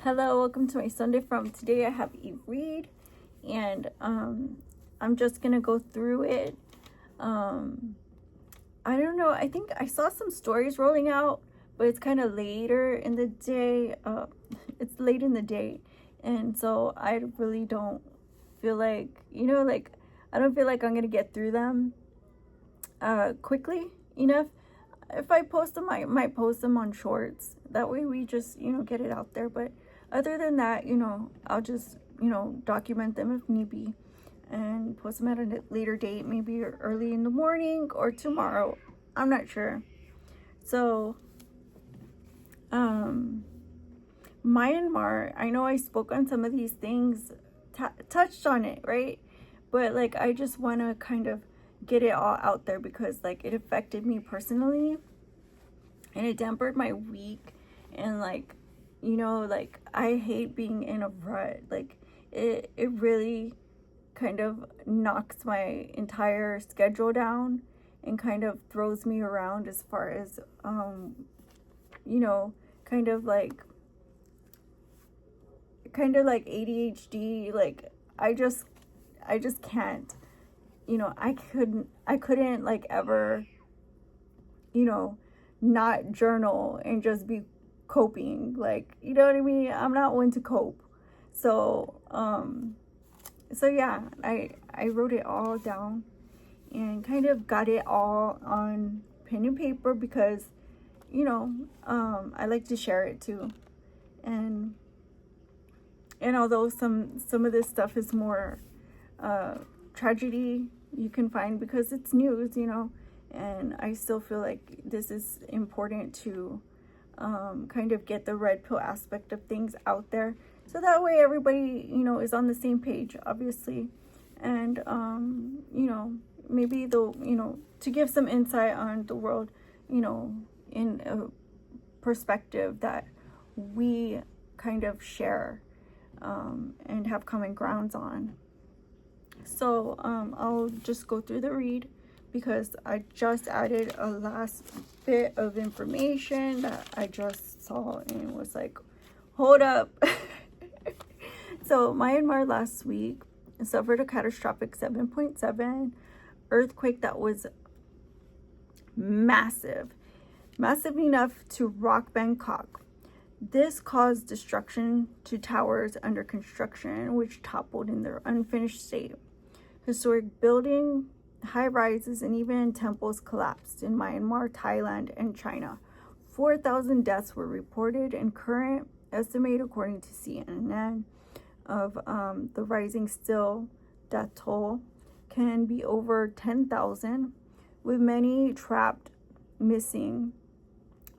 Hello, welcome to my Sunday from today. I have a read, and I'm just gonna go through it. I don't know. I think I saw some stories rolling out, but it's kind of later in the day. It's late in the day, and so I really don't feel like I don't feel like I'm gonna get through them quickly enough. If I post them, I might post them on shorts. That way we just, get it out there. But other than that, I'll just, document them if need be and post them at a later date, maybe early in the morning or tomorrow. I'm not sure. So, Myanmar, I know I spoke on some of these things, touched on it, right? But like, I just want to kind of get it all out there because like it affected me personally and it dampened my week. And like, like I hate being in a rut. Like it really kind of knocks my entire schedule down and kind of throws me around as far as kind of like ADHD. Like I just can't, I couldn't like ever, not journal and just be coping. Like, you know what I mean? I'm not one to cope. So, yeah, I wrote it all down and kind of got it all on pen and paper because, I like to share it too. And although some of this stuff is more tragedy you can find because it's news, and I still feel like this is important to kind of get the red pill aspect of things out there, so that way everybody, is on the same page, obviously, and maybe they'll, to give some insight on the world, in a perspective that we kind of share and have common grounds on. So I'll just go through the read because I just added a last bit of information that I just saw and was like, hold up. So Myanmar last week suffered a catastrophic 7.7 earthquake that was massive enough to rock Bangkok. This caused destruction to towers under construction, which toppled in their unfinished state. Historic building, high rises, and even temples collapsed in Myanmar, Thailand, and China. 4,000 deaths were reported, and current estimate, according to CNN, of the rising still death toll can be over 10,000, with many trapped, missing.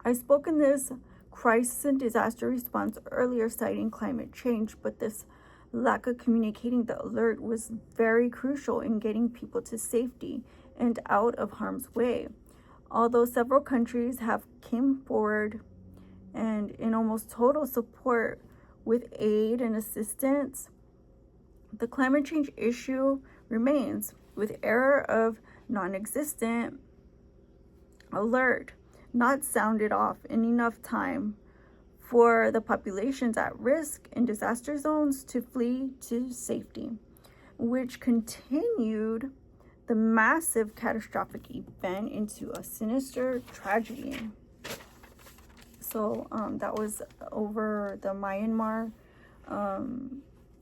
I spoke in this crisis and disaster response earlier, citing climate change, but this lack of communicating the alert was very crucial in getting people to safety and out of harm's way. Although several countries have came forward and in almost total support with aid and assistance, the climate change issue remains, with era of non-existent alert not sounded off in enough time for the populations at risk in disaster zones to flee to safety, which continued the massive catastrophic event into a sinister tragedy. So that was over the Myanmar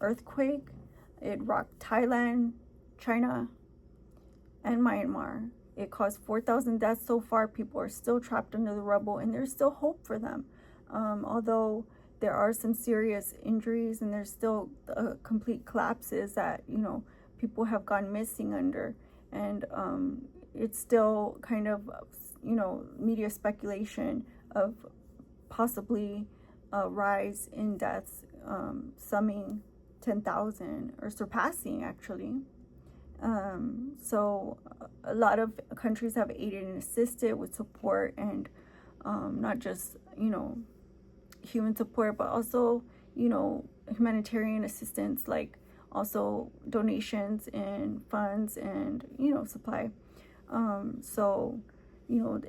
earthquake. It rocked Thailand, China, and Myanmar. It caused 4,000 deaths so far. People are still trapped under the rubble, and there's still hope for them. Although there are some serious injuries and there's still complete collapses that, people have gone missing under. And it's still kind of, media speculation of possibly a rise in deaths, summing 10,000 or surpassing actually. So a lot of countries have aided and assisted with support and not just, human support, but also, humanitarian assistance, like also donations and funds and, supply. So,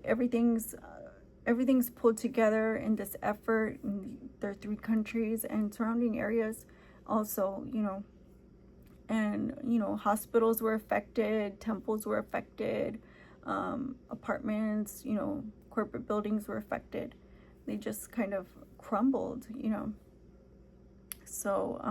everything's everything's pulled together in this effort in their 3 countries and surrounding areas also, and hospitals were affected, temples were affected, apartments, corporate buildings were affected. They just kind of crumbled. So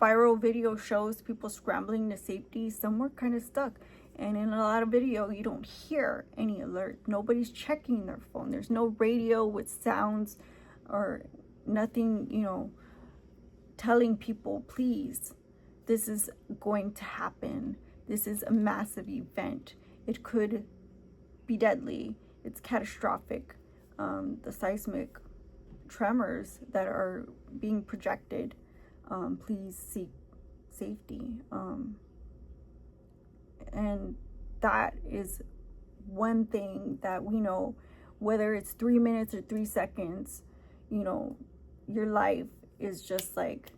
viral video shows people scrambling to safety. Some were kind of stuck, and in a lot of video you don't hear any alert. Nobody's checking their phone. There's no radio with sounds or nothing, telling people, please, this is going to happen. This is a massive event. It could be deadly. It's catastrophic. The seismic tremors that are being projected, please seek safety. And that is one thing that we know, whether it's 3 minutes or 3 seconds, your life is just like,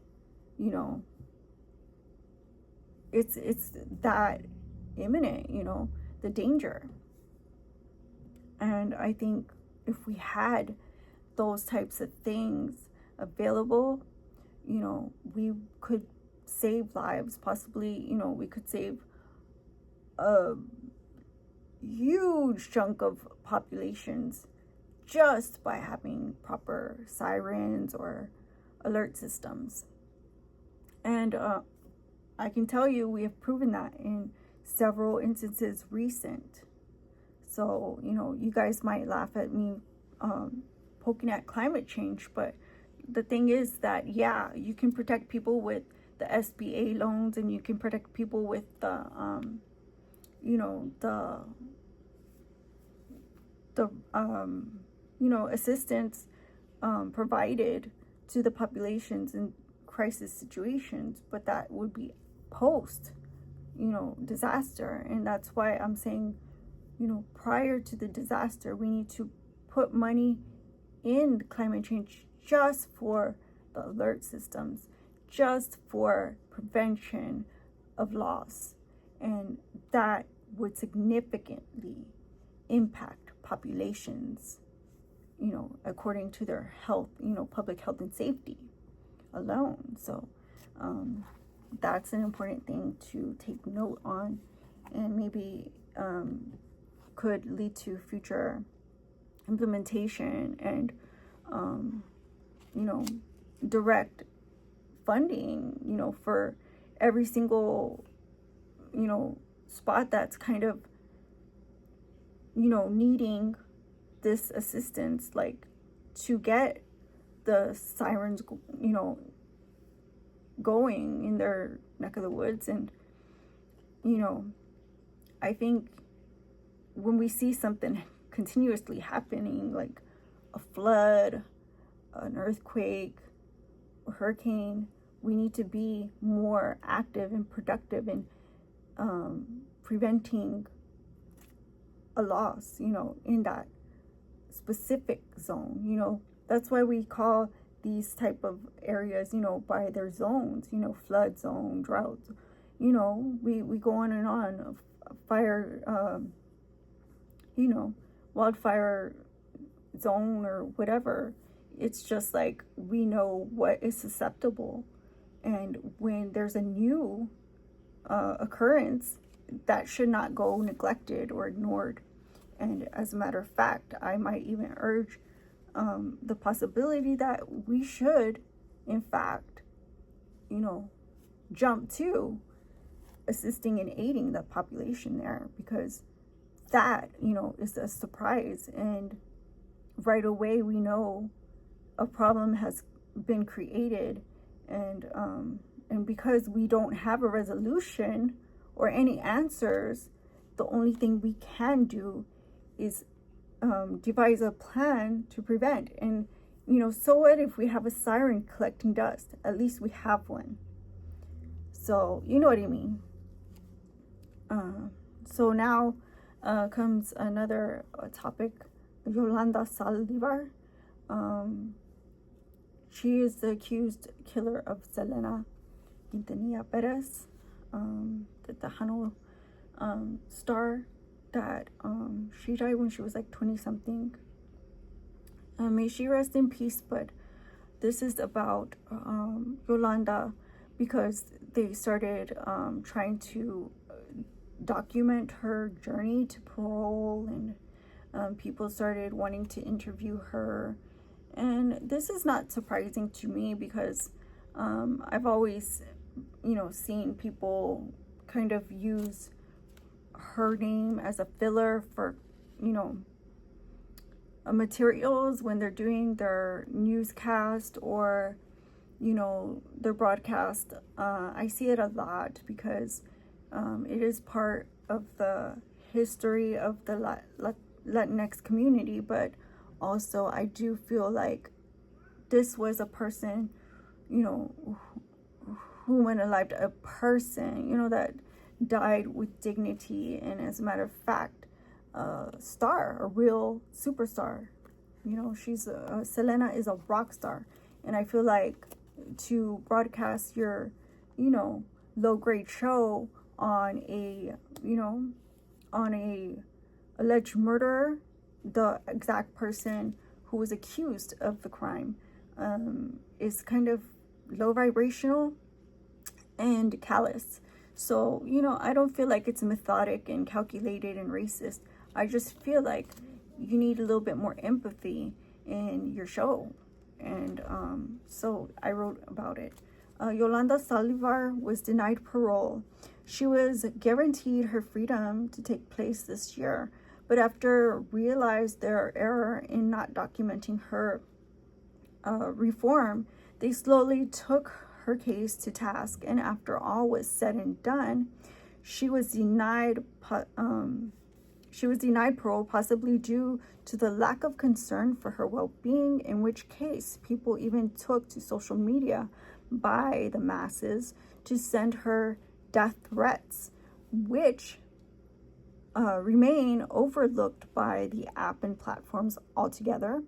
it's that imminent, the danger. And I think if we had those types of things available, we could save lives. Possibly, we could save a huge chunk of populations just by having proper sirens or alert systems. And I can tell you, we have proven that in several instances recent. So, you guys might laugh at me poking at climate change, but the thing is that, yeah, you can protect people with the SBA loans, and you can protect people with the assistance provided to the populations in crisis situations, but that would be post disaster. And that's why I'm saying, prior to the disaster, we need to put money in climate change just for the alert systems, just for prevention of loss. And that would significantly impact populations, according to their health, public health and safety alone. So that's an important thing to take note on, and maybe could lead to future implementation and direct funding, for every single spot that's kind of needing this assistance, like to get the sirens going in their neck of the woods. And I think when we see something continuously happening, like a flood, an earthquake, a hurricane, we need to be more active and productive in preventing a loss, in that specific zone. That's why we call these type of areas, by their zones, flood zone, drought. We go on and on. Fire, wildfire zone or whatever. It's just like we know what is susceptible. And when there's a new occurrence, that should not go neglected or ignored. And as a matter of fact, I might even urge the possibility that we should, in fact, jump to assisting and aiding the population there, because that, is a surprise. And right away, we know a problem has been created. And because we don't have a resolution or any answers, the only thing we can do is devise a plan to prevent. And so what if we have a siren collecting dust? At least we have one. So you know what I mean. So now comes another topic. Yolanda Saldivar. She is the accused killer of Selena Quintanilla Perez, the Tejano star that she died when she was like 20 something. May she rest in peace. But this is about Yolanda, because they started trying to document her journey to parole, and people started wanting to interview her. And this is not surprising to me, because I've always, seen people kind of use her name as a filler for, materials when they're doing their newscast or, their broadcast. I see it a lot because it is part of the history of the Latinx community, but also I do feel like this was a person, who unalived a person, that died with dignity, and as a matter of fact, a star, a real superstar. She's Selena is a rock star, and I feel like to broadcast your, low grade show on a, on a alleged murderer, the exact person who was accused of the crime, is kind of low vibrational and callous. So, I don't feel like it's methodic and calculated and racist. I just feel like you need a little bit more empathy in your show. And so I wrote about it. Yolanda Salivar was denied parole. She was guaranteed her freedom to take place this year, but after realized their error in not documenting her reform, they slowly took her case to task, and after all was said and done, she was denied parole, possibly due to the lack of concern for her well-being, in which case people even took to social media by the masses to send her death threats, which remain overlooked by the app and platforms altogether.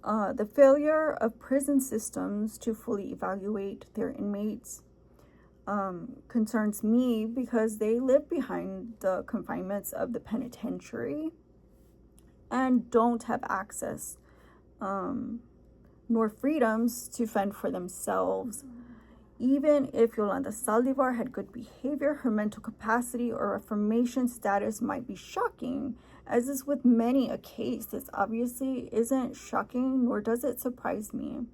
The failure of prison systems to fully evaluate their inmates concerns me, because they live behind the confinements of the penitentiary and don't have access nor freedoms to fend for themselves. Even if Yolanda Saldivar had good behavior, her mental capacity or reformation status might be shocking, as is with many a case. This obviously isn't shocking, nor does it surprise me.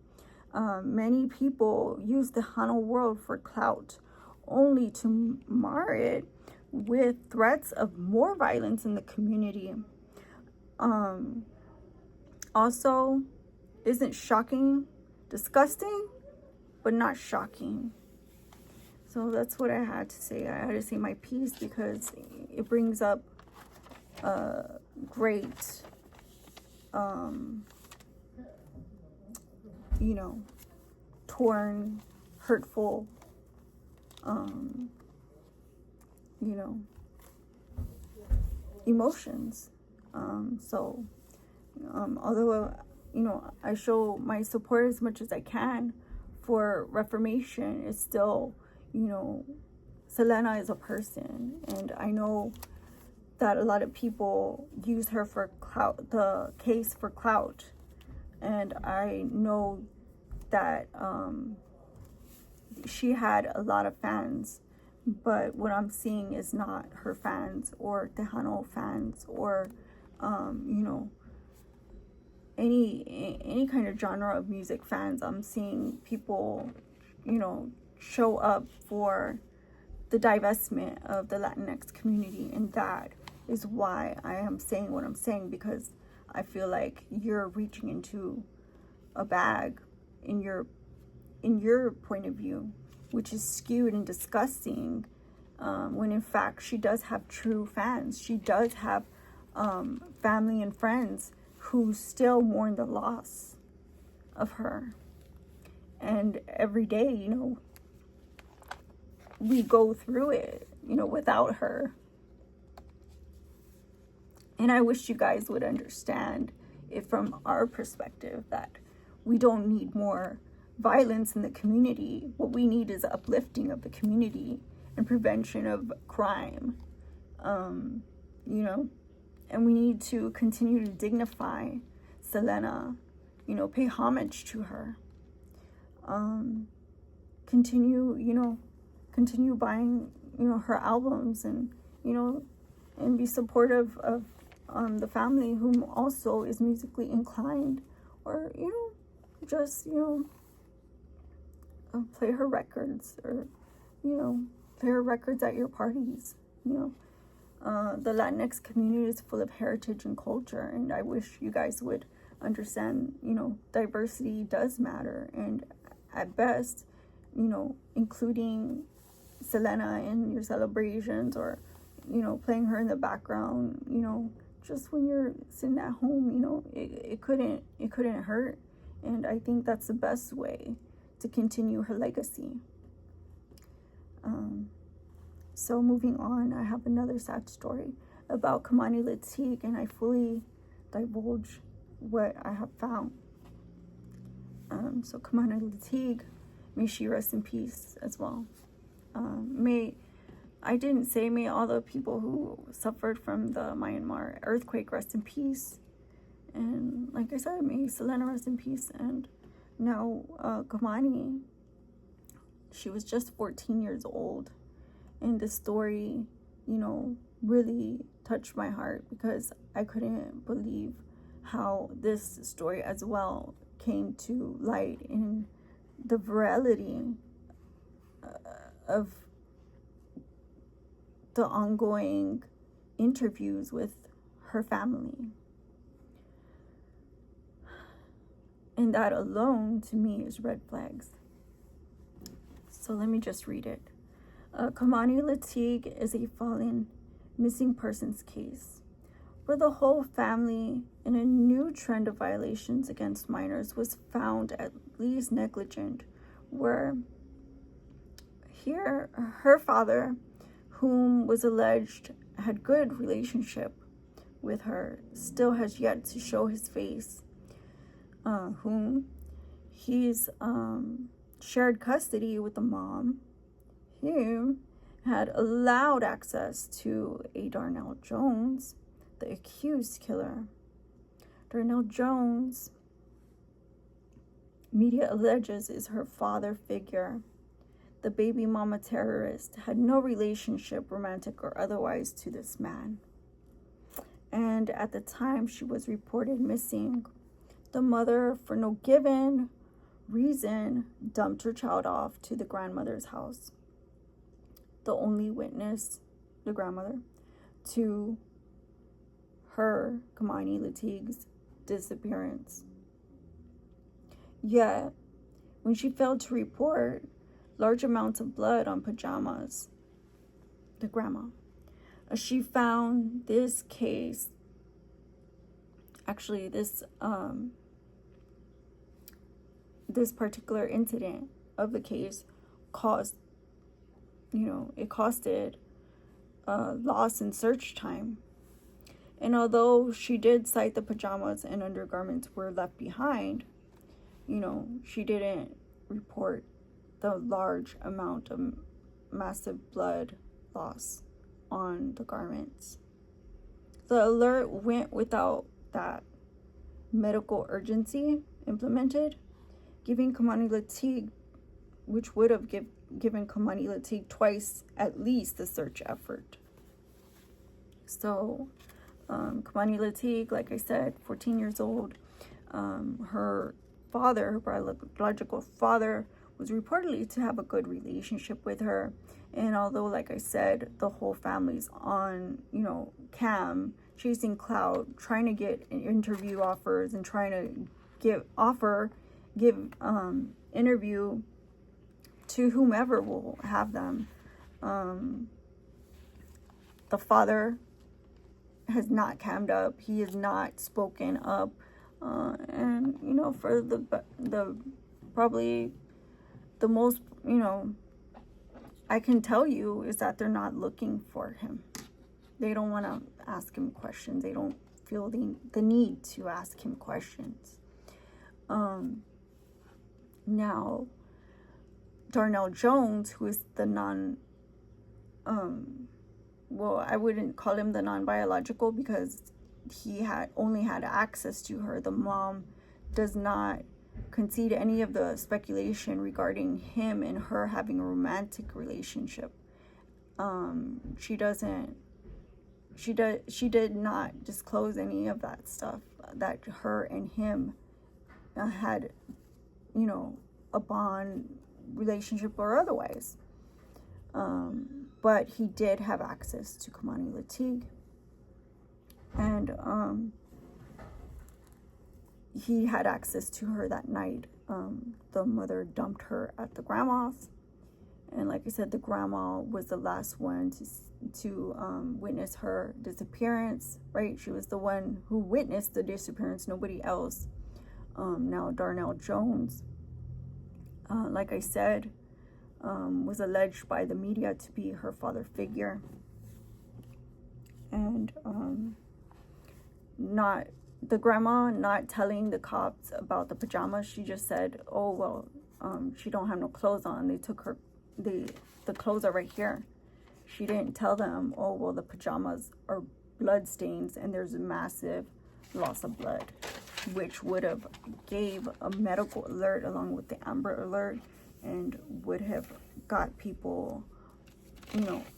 Many people use the Hano world for clout, only to mar it with threats of more violence in the community. Also, isn't shocking, disgusting, but not shocking. So that's what I had to say. I had to say my piece because it brings up great, torn, hurtful, emotions. Although, I show my support as much as I can for reformation, it's still, Selena is a person, and I know that a lot of people use her for clout, the case for clout, and I know that she had a lot of fans, but what I'm seeing is not her fans or Tejano fans or any kind of genre of music fans. I'm seeing people, show up for the divestment of the Latinx community, and that is why I am saying what I'm saying, because I feel like you're reaching into a bag in your point of view, which is skewed and disgusting, when in fact she does have true fans. She does have family and friends who still mourn the loss of her. And every day, we go through it, without her. And I wish you guys would understand it from our perspective, that we don't need more violence in the community. What we need is uplifting of the community and prevention of crime, and we need to continue to dignify Selena, pay homage to her. Continue buying, her albums, and, and be supportive of the family, whom also is musically inclined, or, just, play her records, or, play her records at your parties. The Latinx community is full of heritage and culture, and I wish you guys would understand, diversity does matter, and at best, including Selena in your celebrations, or, playing her in the background, just when you're sitting at home, it couldn't hurt. And I think that's the best way to continue her legacy. So moving on, I have another sad story about Kei'Mani Latique, and I fully divulge what I have found. So Kei'Mani Latique, may she rest in peace as well. May all the people who suffered from the Myanmar earthquake rest in peace. And like I said, may Selena rest in peace. And now Kei'Mani, she was just 14 years old. And this story, really touched my heart, because I couldn't believe how this story as well came to light in the virality of the ongoing interviews with her family. And that alone, to me, is red flags. So let me just read it. Kei'Mani Latique is a fallen missing persons case, where the whole family, in a new trend of violations against minors, was found at least negligent, where here her father, whom was alleged had good relationship with her, still has yet to show his face, whom he's shared custody with the mom, who had allowed access to a Darnell Jones, the accused killer. Darnell Jones, media alleges, is her father figure. The baby mama terrorist had no relationship, romantic or otherwise, to this man. And at the time she was reported missing, the mother, for no given reason, dumped her child off to the grandmother's house. The only witness, the grandmother, to her, Kei'Mani Latigue's, disappearance. Yet, when she failed to report large amounts of blood on pajamas, the grandma, she found this case, actually this particular incident of the case caused, it costed loss in search time. And although she did cite the pajamas and undergarments were left behind, she didn't report the large amount of massive blood loss on the garments. The alert went without that medical urgency implemented, giving Kei'Mani Latique, which would have given Kei'Mani Latique twice at least the search effort. So Kei'Mani Latique, like I said, 14 years old, her father, her biological father, was reportedly to have a good relationship with her. And although, like I said, the whole family's on, cam, chasing clout, trying to get interview offers and trying to give interview to whomever will have them, the father has not cammed up. He has not spoken up. And, for the probably the most, I can tell you is that they're not looking for him. They don't want to ask him questions. They don't feel the need to ask him questions. Now, Darnell Jones, who is the I wouldn't call him the non-biological, because he had only had access to her. The mom does not concede any of the speculation regarding him and her having a romantic relationship. She did not disclose any of that stuff, that her and him had, a bond, relationship or otherwise. But he did have access to Kei'Mani Lateef, and he had access to her that night. The mother dumped her at the grandma's, and like I said, the grandma was the last one to witness her disappearance, right? She was the one who witnessed the disappearance, nobody else. Now Darnell Jones, like I said, was alleged by the media to be her father figure, and not the grandma not telling the cops about the pajamas. She just said, oh well, she don't have no clothes on, they took her, the clothes are right here. She didn't tell them, oh well, the pajamas are blood stains and there's a massive loss of blood, which would have gave a medical alert along with the Amber Alert, and would have got people,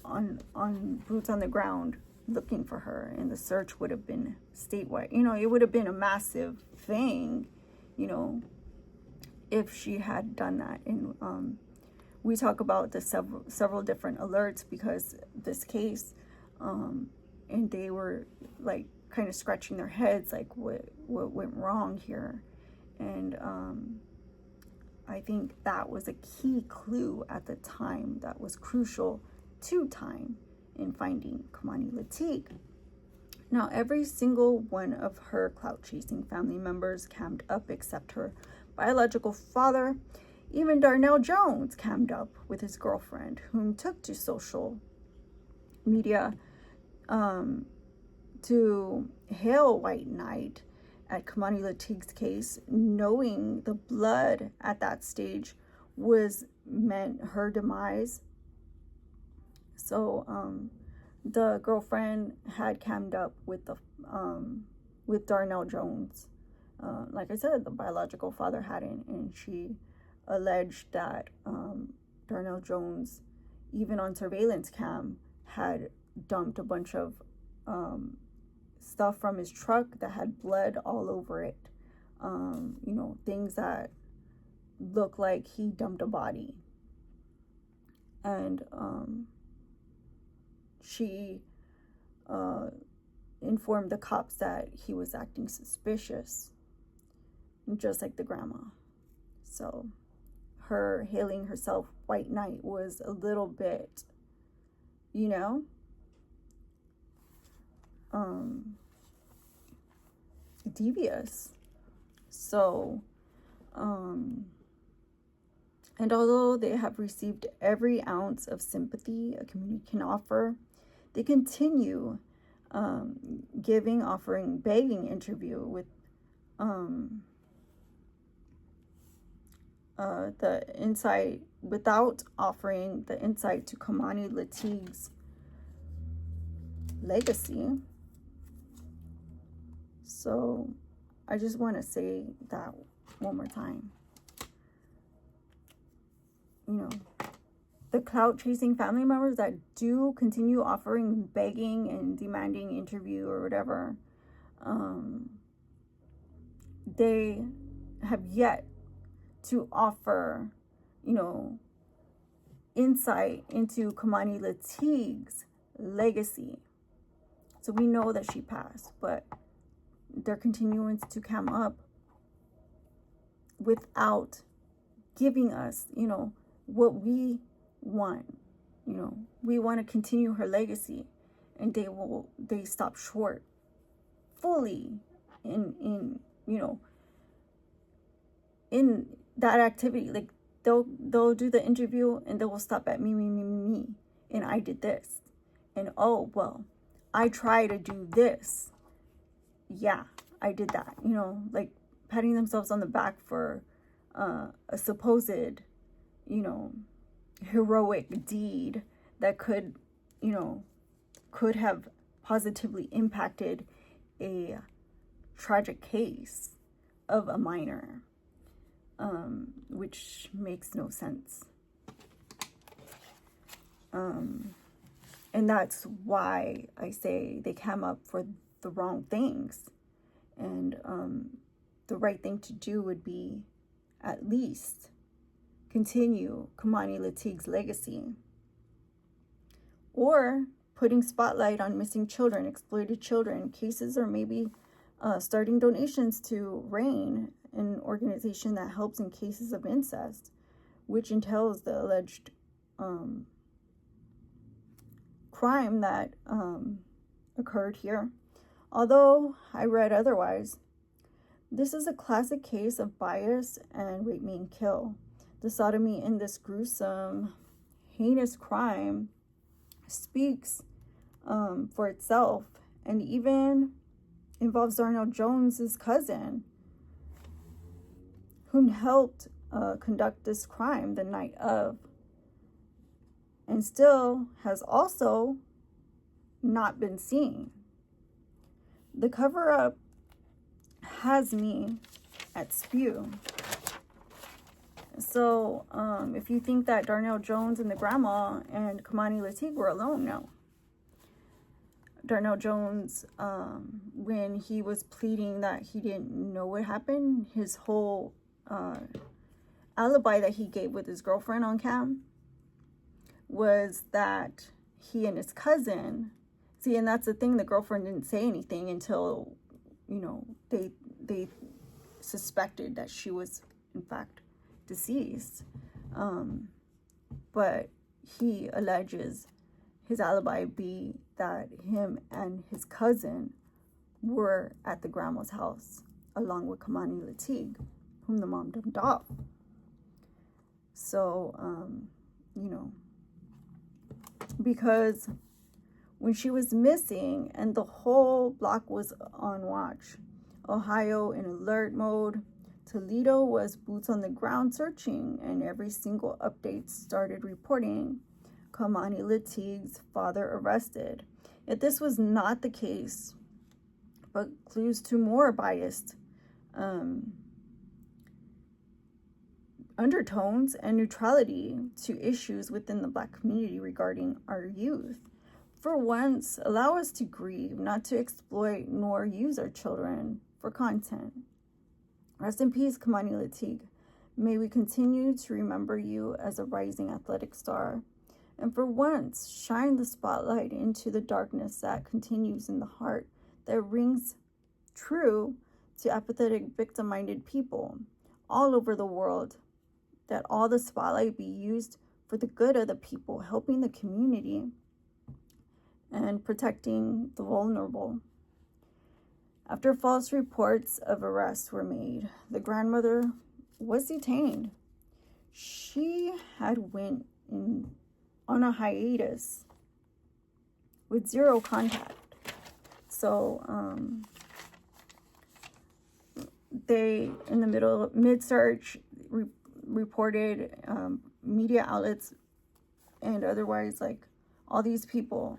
on boots on the ground looking for her, and the search would have been statewide. It would have been a massive thing, if she had done that. And we talk about the several different alerts because this case, and they were like kind of scratching their heads, like what went wrong here. And I think that was a key clue at the time that was crucial to time in finding Kei'Mani Lateef. Now, every single one of her clout-chasing family members cammed up except her biological father. Even Darnell Jones cammed up with his girlfriend, whom took to social media to hail White Knight at Kei'Mani Lateef's case, knowing the blood at that stage was meant her demise. So the girlfriend had cammed up with Darnell Jones. Like I said, the biological father hadn't, and she alleged that Darnell Jones, even on surveillance cam, had dumped a bunch of stuff from his truck that had blood all over it. Things that look like he dumped a body. And she informed the cops that he was acting suspicious, just like the grandma. So her hailing herself White Knight was a little bit, devious. So and although they have received every ounce of sympathy a community can offer, they continue begging interview with the insight, without offering the insight to Kei'Mani Lateef's legacy. So I just want to say that one more time. The clout-chasing family members that do continue offering, begging, and demanding interview or whatever, they have yet to offer, insight into Kei'Mani Lateef's legacy. So we know that she passed, but they're continuing to come up without giving us, what we want. We want to continue her legacy, and they stop short fully in that activity. Like they'll do the interview and they will stop at me, and I did this, and oh well, I try to do this. Yeah, I did that. Like patting themselves on the back for a supposed, heroic deed that could have positively impacted a tragic case of a minor, which makes no sense. And that's why I say they came up for the wrong things. And the right thing to do would be at least continue Kei'Mani Latigue's legacy, or putting spotlight on missing children, exploited children cases, or maybe starting donations to RAIN, an organization that helps in cases of incest, which entails the alleged crime that occurred here. Although I read otherwise, this is a classic case of bias and rape, me, and kill. The sodomy in this gruesome, heinous crime speaks for itself, and even involves Darnell Jones's cousin, who helped conduct this crime the night of, and still has also not been seen. The cover-up has me at spew. So if you think that Darnell Jones and the grandma and Kei'Mani Latigue were alone, no. Darnell Jones, when he was pleading that he didn't know what happened, his whole alibi that he gave with his girlfriend on cam was that he and his cousin, see, and that's the thing, the girlfriend didn't say anything until, you know, they suspected that she was in fact deceased. But he alleges his alibi be that him and his cousin were at the grandma's house along with Kei'Mani Latigue, whom the mom dumped off. So, you know, because when she was missing and the whole block was on watch, Ohio in alert mode, Toledo was boots on the ground searching, and every single update started reporting Kei'Mani Latigue's father arrested. Yet this was not the case, but clues to more biased undertones and neutrality to issues within the Black community regarding our youth. For once, allow us to grieve, not to exploit nor use our children for content. Rest in peace, Kei'Mani Latigue. May we continue to remember you as a rising athletic star, and for once, shine the spotlight into the darkness that continues in the heart that rings true to apathetic, victim-minded people all over the world. That all the spotlight be used for the good of the people, helping the community and protecting the vulnerable. After false reports of arrests were made, the grandmother was detained. She had went on a hiatus with zero contact. So they, in the mid-search, reported media outlets and otherwise, like, all these people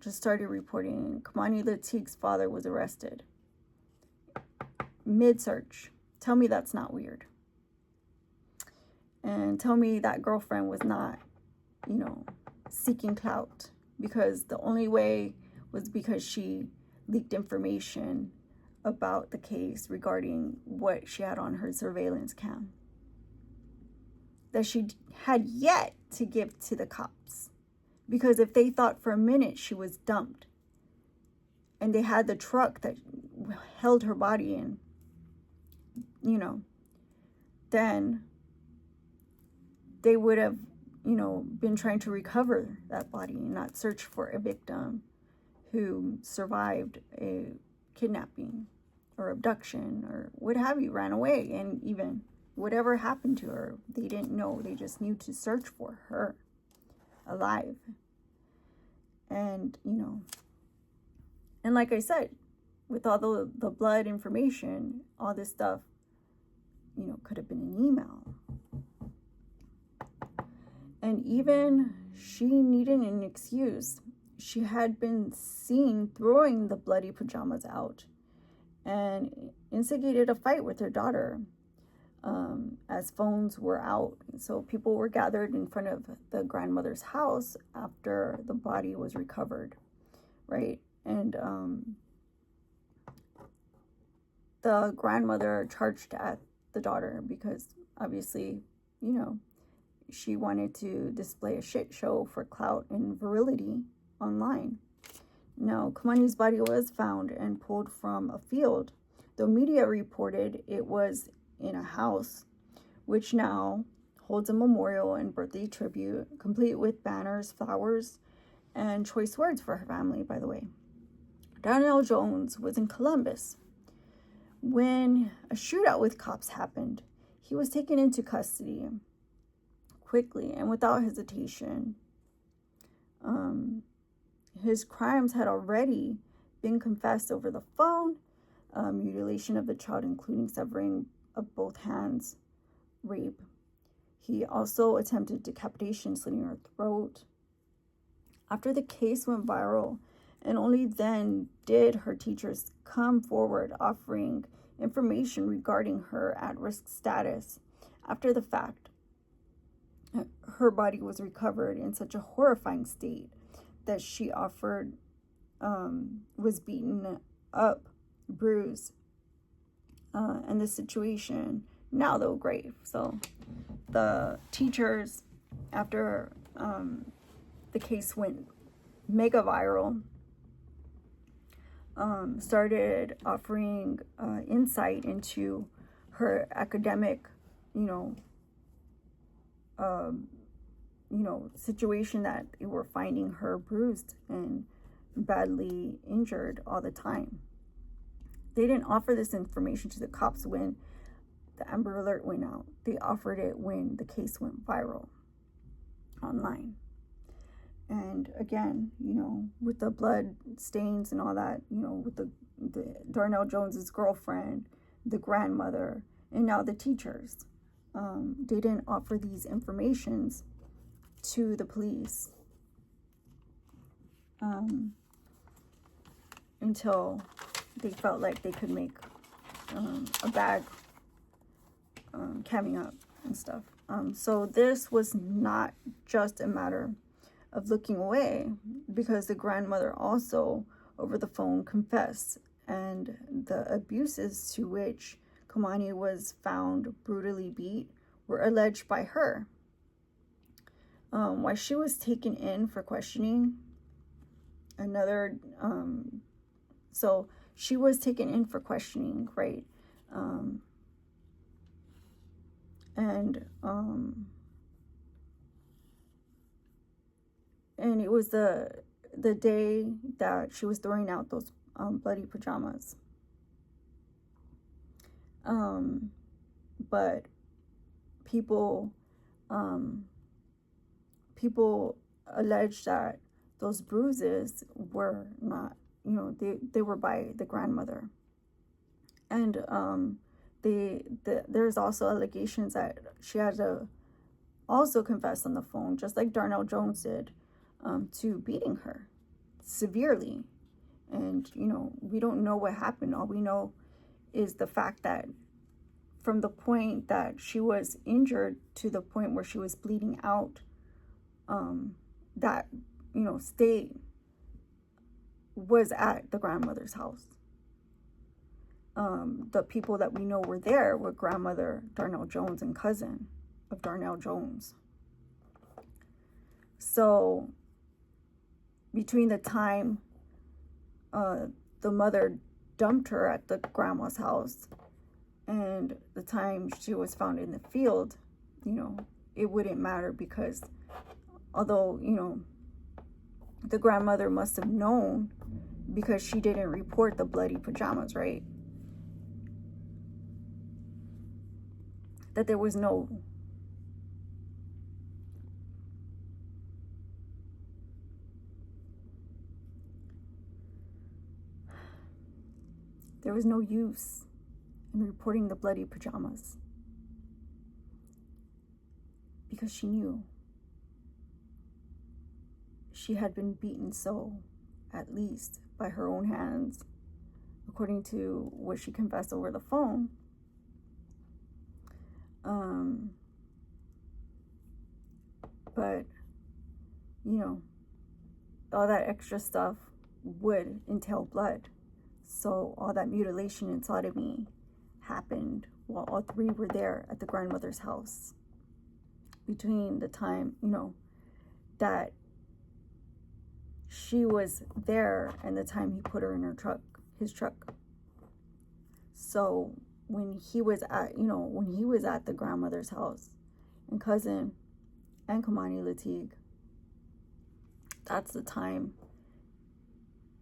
just started reporting Kei'Mani Latigue's father was arrested. Mid-search. Tell me that's not weird. And tell me that girlfriend was not, you know, seeking clout, because the only way was because she leaked information about the case regarding what she had on her surveillance cam that she had yet to give to the cops. Because if they thought for a minute she was dumped and they had the truck that held her body in, you know, then they would have, you know, been trying to recover that body and not search for a victim who survived a kidnapping or abduction or what have you, ran away, and even whatever happened to her, they didn't know. They just knew to search for her alive. And, you know, and like I said, with all the blood information, all this stuff, you know, could have been an email. And even she needed an excuse. She had been seen throwing the bloody pajamas out and instigated a fight with her daughter as phones were out. So people were gathered in front of the grandmother's house after the body was recovered, right? And the grandmother charged at the daughter because obviously, she wanted to display a shit show for clout and virility online. Now, Kei'Mani's body was found and pulled from a field. The media reported it was in a house, which now holds a memorial and birthday tribute, complete with banners, flowers, and choice words for her family, by the way. Darnell Jones was in Columbus when a shootout with cops happened. He was taken into custody quickly and without hesitation. His crimes had already been confessed over the phone: mutilation of the child, including severing of both hands, rape. He also attempted decapitation, slitting her throat. After the case went viral, and only then did her teachers come forward offering information regarding her at-risk status. After the fact, her body was recovered in such a horrifying state that she offered was beaten up, bruised, and the situation now, though, grave. So the teachers, after the case went mega viral, started offering insight into her academic, situation, that they were finding her bruised and badly injured all the time. They didn't offer this information to the cops when the Amber Alert went out. They offered it when the case went viral online. And again, with the blood stains and all that, with the Darnell Jones's girlfriend, the grandmother, and now the teachers, they didn't offer these informations to the police until they felt like they could make a bag coming up and stuff. So this was not just a matter of looking away, because the grandmother also over the phone confessed, and the abuses to which Kei'Mani was found brutally beat were alleged by her. While she was taken in for questioning, so she was taken in for questioning, right? And it was the day that she was throwing out those bloody pajamas. But people allege that those bruises were not, they were by the grandmother. And there's also allegations that she had to also confess on the phone, just like Darnell Jones did, to beating her severely. And, we don't know what happened. All we know is the fact that from the point that she was injured to the point where she was bleeding out, that, state was at the grandmother's house. The people that we know were there were grandmother Darnell Jones and cousin of Darnell Jones. So between the time the mother dumped her at the grandma's house and the time she was found in the field, it wouldn't matter, because although, the grandmother must have known, because she didn't report the bloody pajamas, right? That there was no use in reporting the bloody pajamas, because she knew she had been beaten so, at least by her own hands, according to what she confessed over the phone. But, you know, all that extra stuff would entail blood. So all that mutilation and sodomy happened while all three were there at the grandmother's house. Between the time, you know, that she was there and the time he put her in his truck. So when he was at the grandmother's house, and cousin and Kei'Mani Lateef, that's the time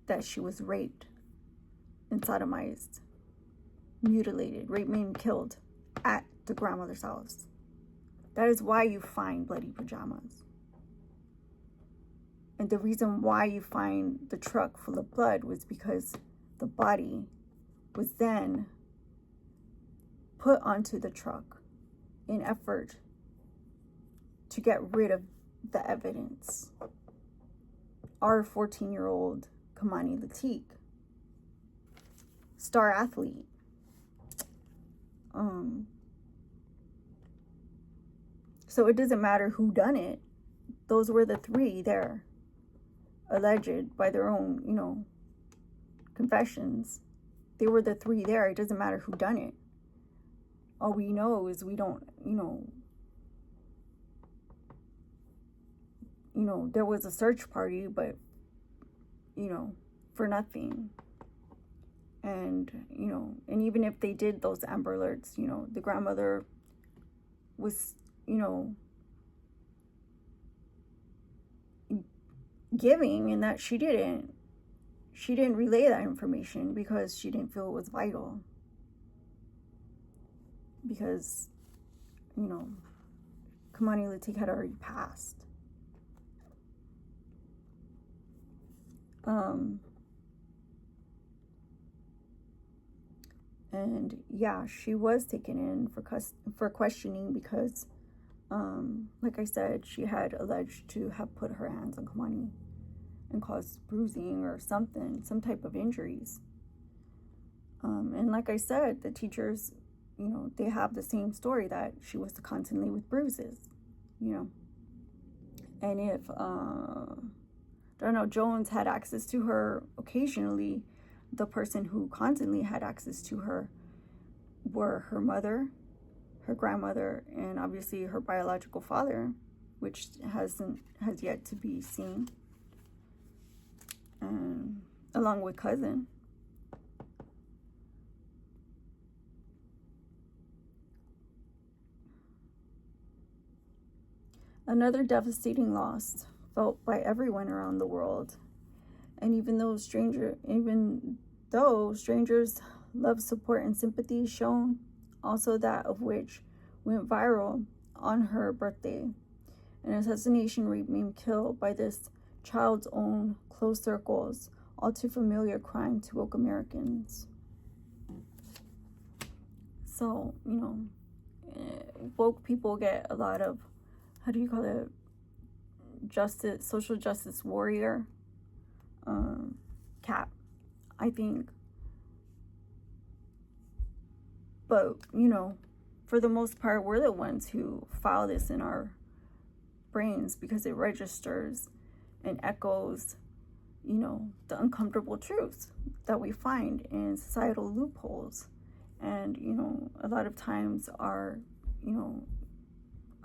that she was raped and sodomized, mutilated, raped, and killed at the grandmother's house. That is why you find bloody pajamas. And the reason why you find the truck full of blood was because the body was then put onto the truck in effort to get rid of the evidence. Our 14-year-old Kei'Mani Lateef, star athlete, so it doesn't matter who done it. Those were the three there, alleged by their own, you know, confessions. They were the three there. It doesn't matter who done it. All we know is we don't, there was a search party, but, for nothing. And, and even if they did those Amber Alerts, the grandmother was, giving, and that she didn't relay that information because she didn't feel it was vital. Because, Kei'Mani Lateef had already passed. And yeah, she was taken in for questioning because, like I said, she had alleged to have put her hands on Kei'Mani and caused bruising or something, some type of injuries. And like I said, the teachers, they have the same story, that she was constantly with bruises, And if Darnell Jones had access to her occasionally, the person who constantly had access to her were her mother, her grandmother, and obviously her biological father, which has yet to be seen, along with cousin. Another devastating loss felt by everyone around the world. And even though strangers love support and sympathy shown, also that of which went viral on her birthday. An assassination, rape, and kill by this child's own close circles, all too familiar crime to woke Americans. So, woke people get a lot of, social justice warrior cap, I think. But, for the most part, we're the ones who file this in our brains because it registers and echoes, the uncomfortable truths that we find in societal loopholes. And, a lot of times our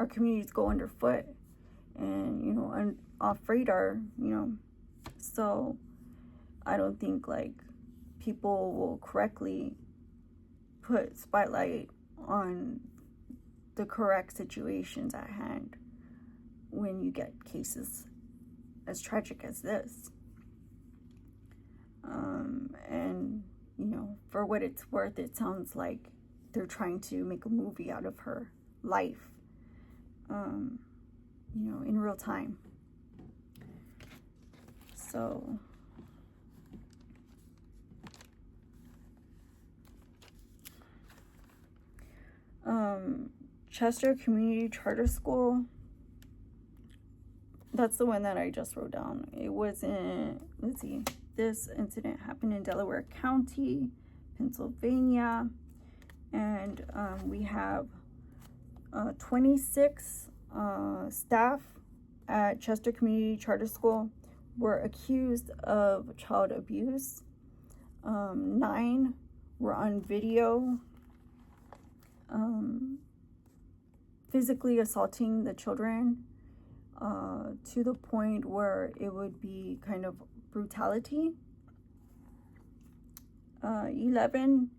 communities go underfoot and, off radar, So I don't think, people will correctly put spotlight on the correct situations at hand when you get cases as tragic as this. And, for what it's worth, it sounds like they're trying to make a movie out of her life, in real time. So, Chester Community Charter School, that's the one that I just wrote down. It was in, This incident happened in Delaware County, Pennsylvania, and we have 26 staff at Chester Community Charter School were accused of child abuse. 9 were on video physically assaulting the children to the point where it would be kind of brutality. 11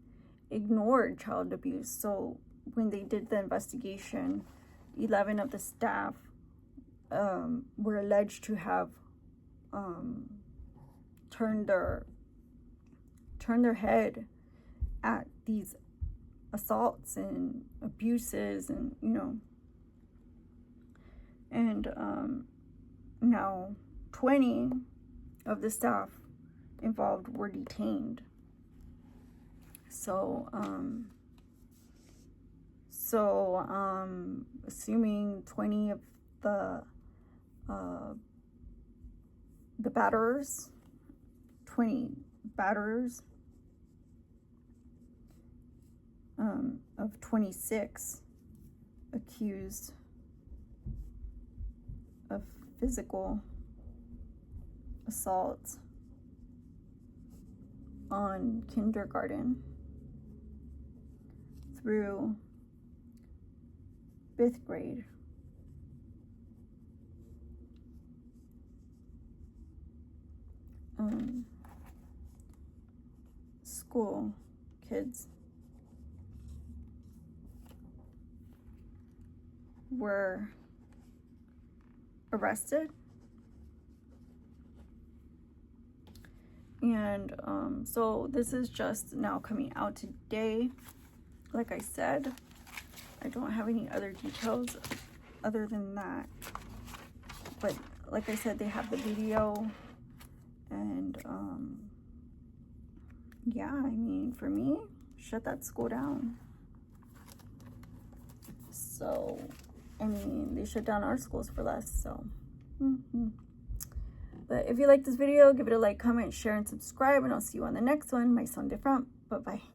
ignored child abuse. So when they did the investigation, 11 of the staff were alleged to have turned their head at these assaults and abuses, and and now 20 of the staff involved were detained. So assuming 20 of the batterers, 20 batterers of 26 accused of physical assault on kindergarten through 5th grade. School kids were arrested, and so this is just now coming out today. Like I said, I don't have any other details other than that, but like I said, they have the video, and yeah, I mean, for me, shut that school down. So I mean, they shut down our schools for less, so. But if you like this video, give it a like, comment, share, and subscribe, and I'll see you on the next one. Might sound different, but bye.